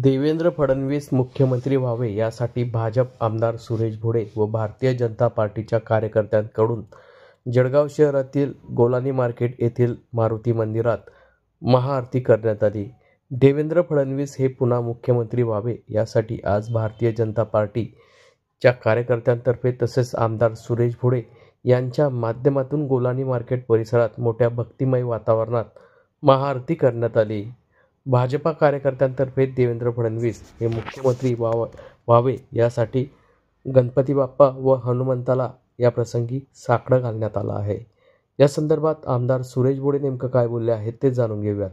देवेंद्र फडणवीस मुख्यमंत्री व्हावे यासाठी भाजप आमदार सुरेश भोडे व भारतीय जनता पार्टीच्या कार्यकर्त्यांकडून जळगाव शहरातील गोलानी मार्केट येथील मारुती मंदिरात महाआरती करण्यात आली। देवेंद्र फडणवीस हे पुन्हा मुख्यमंत्री व्हावे यासाठी आज भारतीय जनता पार्टीच्या कार्यकर्त्यांतर्फे तसेच आमदार सुरेश भोडे यांच्या माध्यमातून गोलानी मार्केट परिसरात मोठ्या भक्तिमय वातावरणात महाआरती करण्यात आली। भाजपा कार्यकर्त्यांतर्फे देवेंद्र फडणवीस हे मुख्यमंत्री व्हावे यासाठी गणपती बाप्पा व हनुमंताला या प्रसंगी साकडं घालण्यात आलं आहे। या संदर्भात आमदार सुरेश भोडे नेमकं काय बोलले आहेत ते जाणून घेऊयात।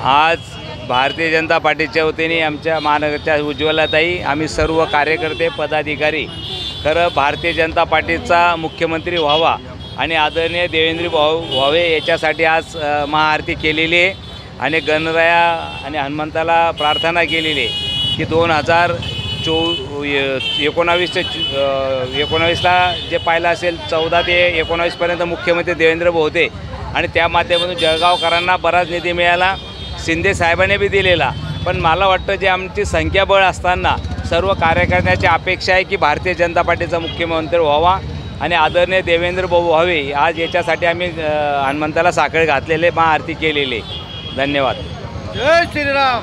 आज भारतीय जनता पार्टीच्या वतीने आमच्या महानगरच्या उज्ज्वलाताई आम्ही सर्व कार्यकर्ते पदाधिकारी खरं भारतीय जनता पार्टीचा मुख्यमंत्री व्हावा आणि आदरणीय देवेंद्र व्हावे याच्यासाठी आज महाआरती केलेली आहे आणि गणराया आणि हनुमंताला प्रार्थना केलेली आहे की 2019ला जे पाहिलं असेल 14 ते 19 पर्यंत मुख्यमंत्री देवेंद्र होते आणि त्या माध्यमातून जळगावकरांना बराच निधी मिळाला, शिंदे साहेबांनी बी दिलेला। पण मला वाटतं जे आमची संख्याबळ असताना सर्व कार्यकर्त्यांची अपेक्षा आहे की भारतीय जनता पार्टीचा मुख्यमंत्री व्हावा आणि आदरणीय देवेंद्र भाऊ व्हावे। आज याच्यासाठी आम्ही हनुमंताला साखळ घातलेले महाआरती केलेली। धन्यवाद। जय श्रीराम।